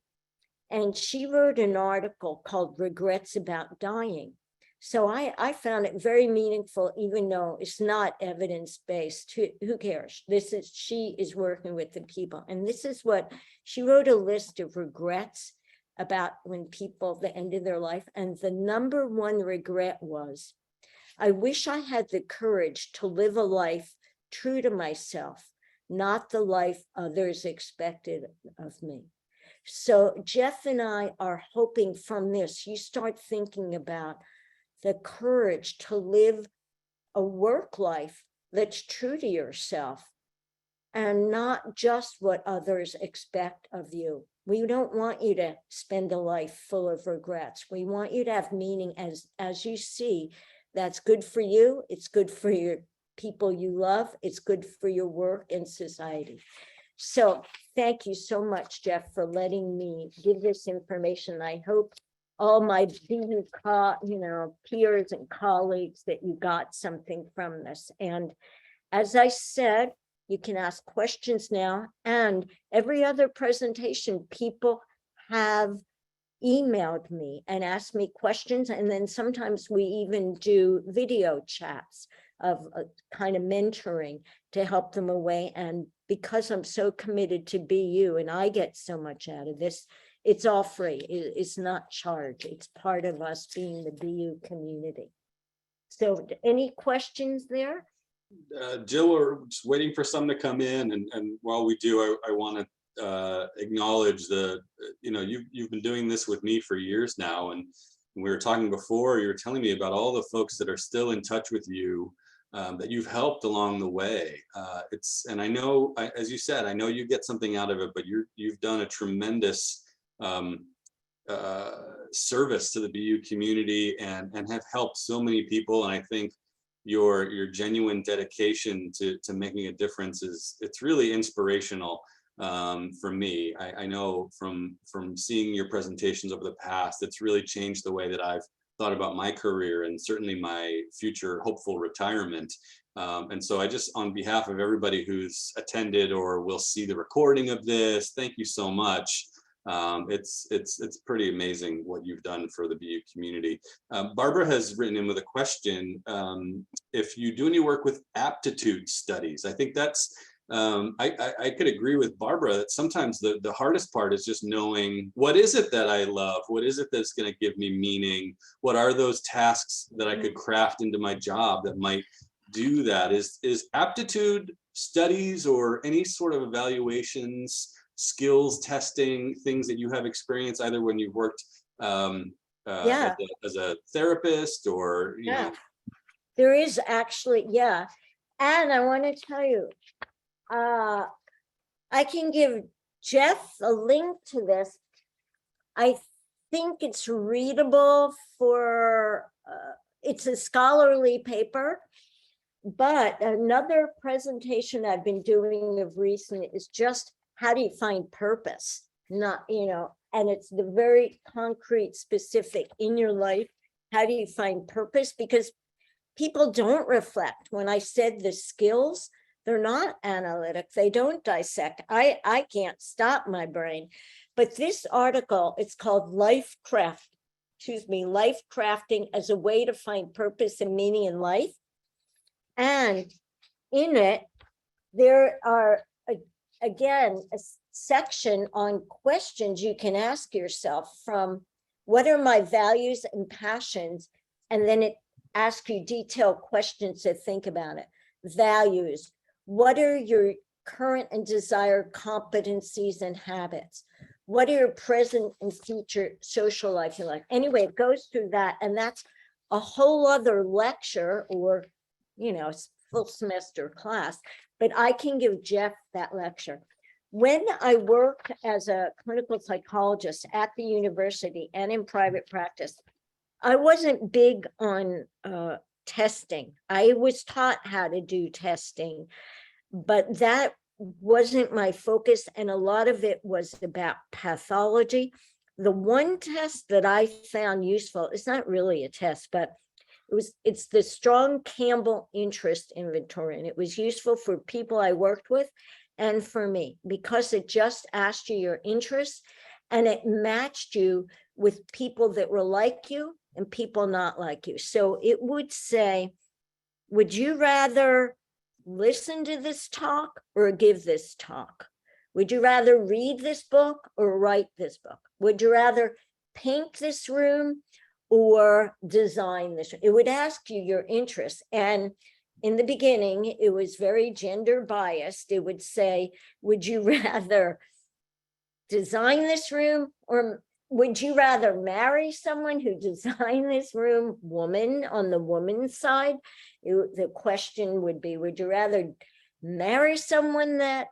And she wrote an article called Regrets About Dying. So I found it very meaningful, even though it's not evidence-based. Who cares? She is working with the people. And this is what she wrote, a list of regrets about when people, the end of their life. And the number one regret was, I wish I had the courage to live a life true to myself, not the life others expected of me. So Jeff and I are hoping from this, you start thinking about the courage to live a work life that's true to yourself and not just what others expect of you. We don't want you to spend a life full of regrets. We want you to have meaning as you see. That's good for you. It's good for your people you love. It's good for your work and society. So thank you so much, Jeff, for letting me give this information. I hope all my peers and colleagues that you got something from this. And as I said, you can ask questions now. And every other presentation, people have emailed me and asked me questions. And then sometimes we even do video chats of kind of mentoring to help them away. And because I'm so committed to BU and I get so much out of this, it's all free. It's not charged. It's part of us being the BU community. So any questions there? Jill, we're just waiting for some to come in. And while we do, I want to acknowledge you've been doing this with me for years now. And we were talking before, you were telling me about all the folks that are still in touch with you, that you've helped along the way. And I know, as you said, I know you get something out of it, but you've done a tremendous service to the BU community and have helped so many people. And I think your genuine dedication to making a difference it's really inspirational for me. I know from seeing your presentations over the past, it's really changed the way that I've thought about my career and certainly my future hopeful retirement. And so I just, on behalf of everybody who's attended or will see the recording of this, thank you so much. It's pretty amazing what you've done for the BU community. Barbara has written in with a question. If you do any work with aptitude studies, I think that's, I could agree with Barbara that sometimes the hardest part is just knowing what is it that I love? What is it that's going to give me meaning? What are those tasks that I could craft into my job that might do that? Is aptitude studies or any sort of evaluations, skills testing, things that you have experience either when you've worked as a therapist or, you know? There is actually, yeah. And I want to tell you, I can give Jeff a link to this. I think it's readable for, it's a scholarly paper, but another presentation I've been doing of recent is just how do you find purpose? Not, you know, and it's the very concrete, specific in your life. How do you find purpose? Because people don't reflect. When I said the skills, they're not analytic. They don't dissect. I can't stop my brain. But this article, it's called Life Crafting as a Way to Find Purpose and Meaning in Life. And in it, there are, again, a section on questions you can ask yourself, from what are my values and passions? And then it asks you detailed questions to think about it. Values, what are your current and desired competencies and habits? What are your present and future social life you like? Anyway, it goes through that, and that's a whole other lecture, or, you know, full semester class, but I can give Jeff that lecture. When I worked as a clinical psychologist at the university and in private practice, I wasn't big on testing. I was taught how to do testing, but that wasn't my focus. And a lot of it was about pathology. The one test that I found useful, it's not really a test, but it's the Strong Campbell Interest Inventory. And it was useful for people I worked with and for me, because it just asked you your interests and it matched you with people that were like you and people not like you. So it would say, would you rather listen to this talk or give this talk? Would you rather read this book or write this book? Would you rather paint this room or design this? It would ask you your interests. And in the beginning, it was very gender biased. It would say, would you rather design this room, or would you rather marry someone who designed this room, woman, on the woman's side? The question would be, would you rather marry someone that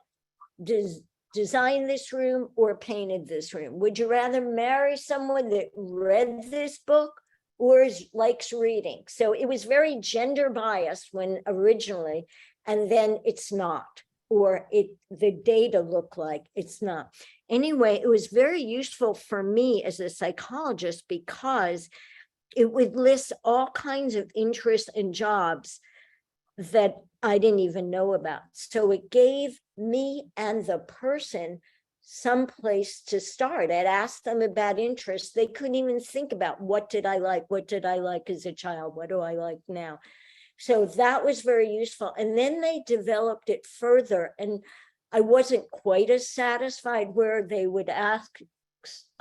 designed this room or painted this room? Would you rather marry someone that read this book or likes reading? So it was very gender biased when originally, and then it's not, or the data look like it's not. Anyway, it was very useful for me as a psychologist because it would list all kinds of interests and jobs that I didn't even know about. So it gave me and the person some place to start. I'd ask them about interests. They couldn't even think about, what did I like? What did I like as a child? What do I like now? So that was very useful. And then they developed it further. And I wasn't quite as satisfied where they would ask.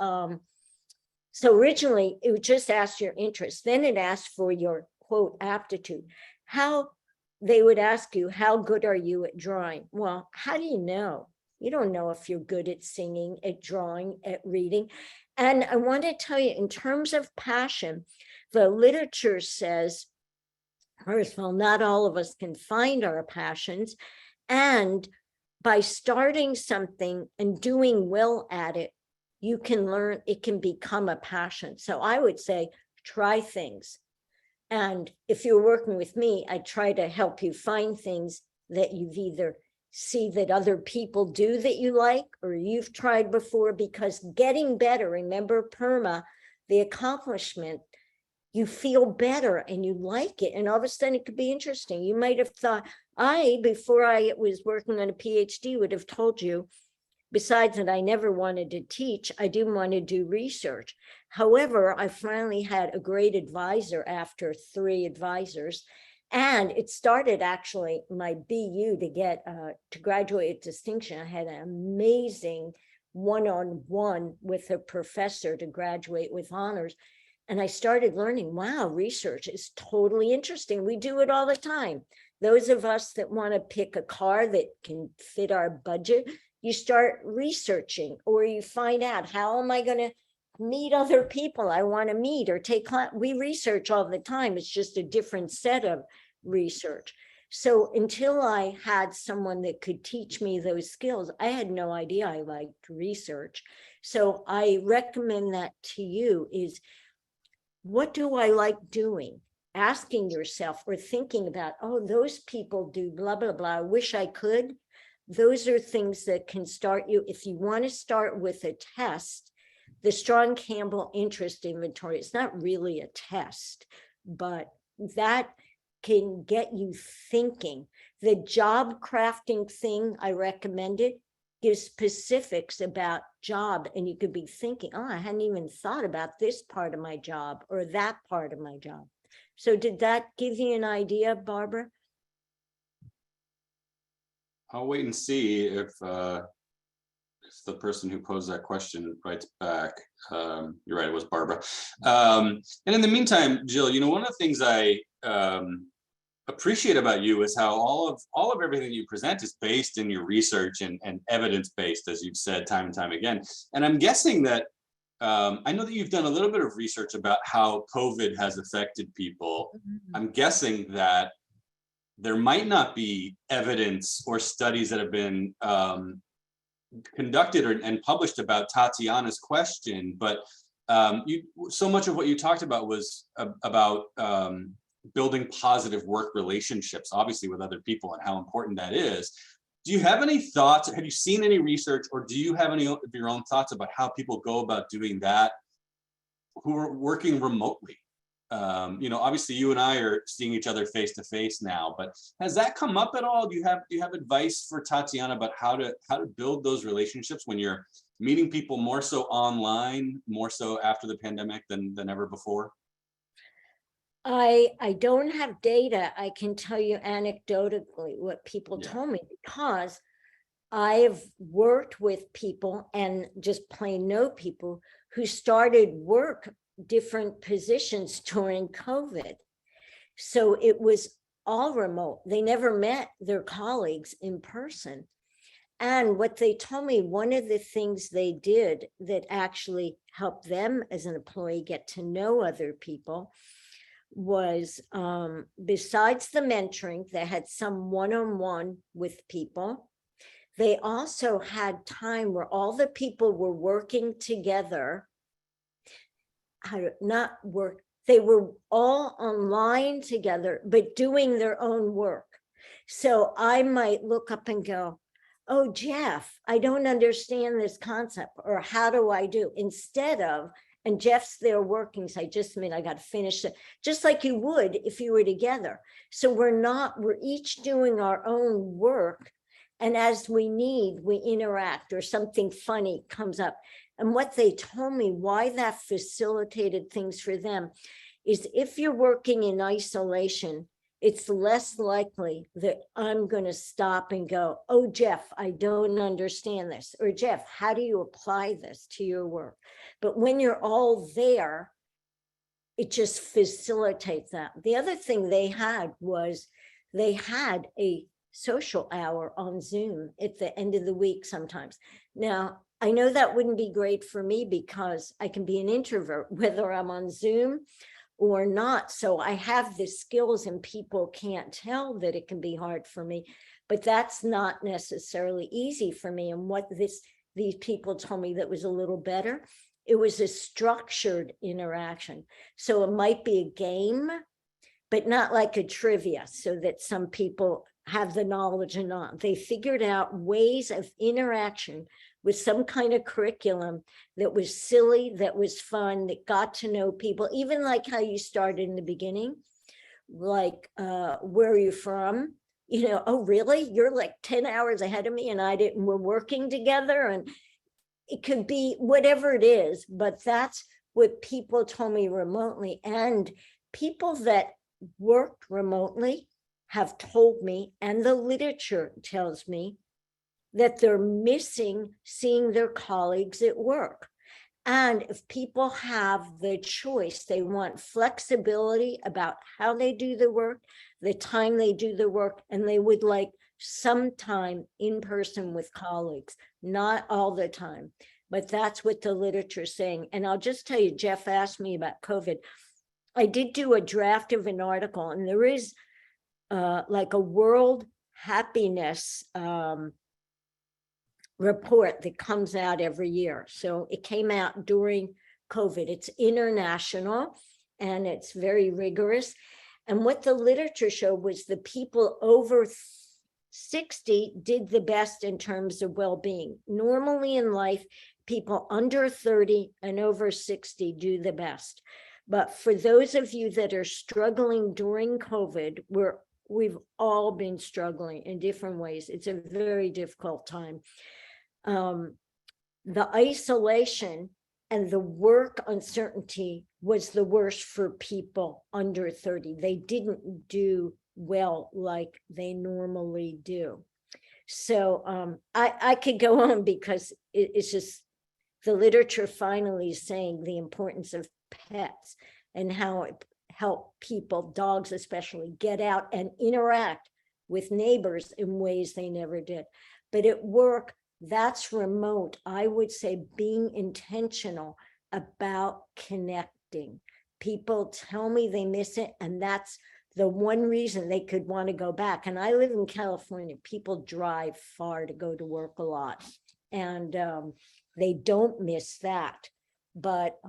So originally it would just ask your interest. Then it asked for your quote aptitude. How they would ask you, how good are you at drawing? Well, how do you know? You don't know if you're good at singing, at drawing, at reading. And I want to tell you, in terms of passion, the literature says, first of all, not all of us can find our passions. And by starting something and doing well at it, you can learn, it can become a passion. So I would say, try things. And if you're working with me, I try to help you find things that you've either see that other people do that you like, or you've tried before, because getting better, remember PERMA, the accomplishment, you feel better and you like it. And all of a sudden it could be interesting. You might have thought, before I was working on a PhD, would have told you besides that I never wanted to teach, I didn't want to do research. However, I finally had a great advisor after 3 advisors. And it started actually my BU to get to graduate distinction. I had an amazing one-on-one with a professor to graduate with honors. And I started learning, wow, research is totally interesting. We do it all the time. Those of us that want to pick a car that can fit our budget, you start researching, or you find out, how am I going to meet other people I want to meet or take class? We research all the time. It's just a different set of research. So until I had someone that could teach me those skills, I had no idea I liked research. So I recommend that to you is, what do I like doing? Asking yourself or thinking about, oh, those people do blah, blah, blah. I wish I could. Those are things that can start you. If you want to start with a test, the Strong Campbell Interest Inventory, it's not really a test, but that can get you thinking. The job crafting thing I recommended gives specifics about job, and you could be thinking, oh, I hadn't even thought about this part of my job or that part of my job. So did that give you an idea, Barbara? I'll wait and see if the person who posed that question writes back. You're right, it was Barbara. And in the meantime, Jill, one of the things I appreciate about you is how all of everything you present is based in your research and evidence-based, as you've said time and time again. And I'm guessing that I know that you've done a little bit of research about how COVID has affected people. I'm guessing that there might not be evidence or studies that have been conducted and published about Tatiana's question, but so much of what you talked about was about building positive work relationships, obviously with other people, and how important that is. Do you have any thoughts? Have you seen any research, or do you have any of your own thoughts about how people go about doing that who are working remotely? Obviously you and I are seeing each other face to face now, but has that come up at all? Do you have advice for Tatiana about how to build those relationships when you're meeting people more so online, more so after the pandemic than ever before? I don't have data. I can tell you anecdotally what people told me, because I've worked with people and just plain know people who started work different positions during COVID. So it was all remote. They never met their colleagues in person. And what they told me, one of the things they did that actually helped them as an employee get to know other people was, besides the mentoring, they had some one-on-one with people. They also had time where all the people were working together. They were all online together, but doing their own work. So I might look up and go, oh, Jeff, I don't understand this concept, or how do I do? Instead of, and Jeff's there working, so I got to finish it, just like you would if you were together. So we're each doing our own work. And as we need, we interact, or something funny comes up. And what they told me, why that facilitated things for them, is if you're working in isolation, it's less likely that I'm going to stop and go, oh, Jeff, I don't understand this. Or Jeff, how do you apply this to your work? But when you're all there, it just facilitates that. The other thing they had was they had a social hour on Zoom at the end of the week sometimes. Now, I know that wouldn't be great for me because I can be an introvert, whether I'm on Zoom or not. So I have the skills, and people can't tell that it can be hard for me, but that's not necessarily easy for me. And what these people told me that was a little better, it was a structured interaction. So it might be a game, but not like a trivia, so that some people have the knowledge and not. They figured out ways of interaction with some kind of curriculum that was silly, that was fun, that got to know people, even like how you started in the beginning, like where are you from? oh, really? You're like 10 hours ahead of me and we're working together. And it could be whatever it is, but that's what people told me remotely. And people that worked remotely have told me, and the literature tells me, that they're missing seeing their colleagues at work. And if people have the choice, they want flexibility about how they do the work, the time they do the work, and they would like some time in person with colleagues, not all the time. But that's what the literature is saying. And I'll just tell you, Jeff asked me about COVID. I did do a draft of an article, and there is like a world happiness report that comes out every year. So it came out during COVID. It's international and it's very rigorous. And what the literature showed was the people over 60 did the best in terms of well-being. Normally in life, people under 30 and over 60 do the best. But for those of you that are struggling during COVID, we've all been struggling in different ways. It's a very difficult time. The isolation and the work uncertainty was the worst for people under 30. They didn't do well like they normally do. So I could go on because it's just the literature finally is saying the importance of pets and how it helped people, dogs especially, get out and interact with neighbors in ways they never did. But at work, that's remote. I would say being intentional about connecting. People tell me they miss it, and that's the one reason they could want to go back. And I live in California. People drive far to go to work a lot, and they don't miss that. But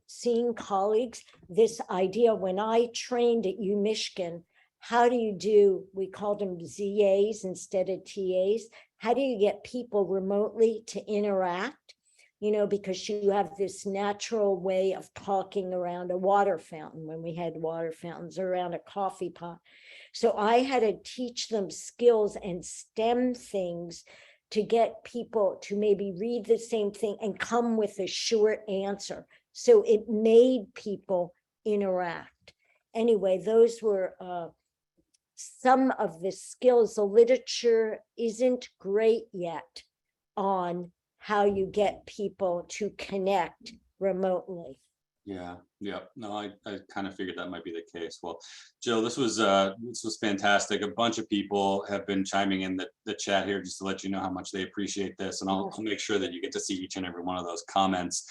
seeing colleagues, this idea, when I trained at UMichigan, how do you do, we called them ZAs instead of TAs. How do you get people remotely to interact? Because you have this natural way of talking around a water fountain when we had water fountains, or around a coffee pot. So I had to teach them skills and STEM things to get people to maybe read the same thing and come with a short answer. So it made people interact. Anyway, those were some of the skills. The literature isn't great yet on how you get people to connect remotely. Yeah. No, I kind of figured that might be the case. Well, Jill, this was fantastic. A bunch of people have been chiming in the chat here just to let you know how much they appreciate this, and I'll make sure that you get to see each and every one of those comments.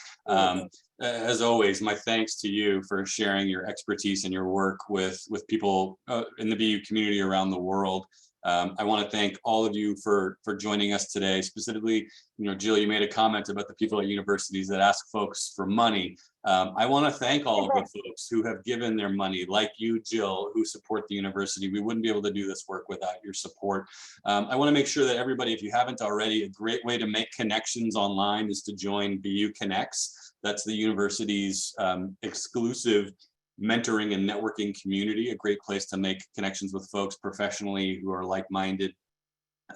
As always, my thanks to you for sharing your expertise and your work with people in the BU community around the world. I want to thank all of you for joining us today. Specifically, Jill, you made a comment about the people at universities that ask folks for money. I want to thank all of the folks who have given their money, like you, Jill, who support the university. We wouldn't be able to do this work without your support. I want to make sure that everybody, if you haven't already, a great way to make connections online is to join BU Connects. That's the university's exclusive mentoring and networking community, a great place to make connections with folks professionally who are like-minded.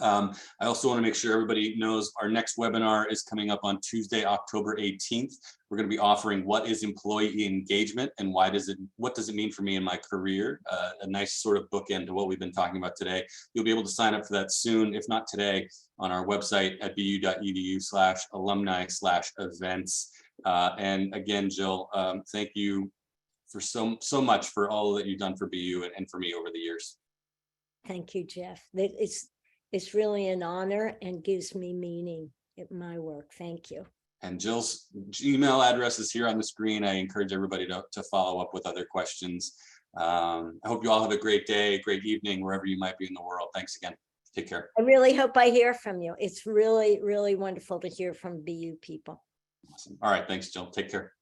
I also want to make sure everybody knows our next webinar is coming up on Tuesday, October 18th. We're going to be offering what is employee engagement and what does it mean for me in my career? A nice sort of bookend to what we've been talking about today. You'll be able to sign up for that soon, if not today, on our website at bu.edu/alumni/events. And again, Jill, thank you for so much for all that you've done for BU and for me over the years. Thank you, Jeff. It's really an honor and gives me meaning in my work. Thank you. And Jill's email address is here on the screen. I encourage everybody to follow up with other questions. I hope you all have a great day, great evening, wherever you might be in the world. Thanks again. Take care. I really hope I hear from you. It's really, really wonderful to hear from BU people. Awesome. All right. Thanks, Jill. Take care.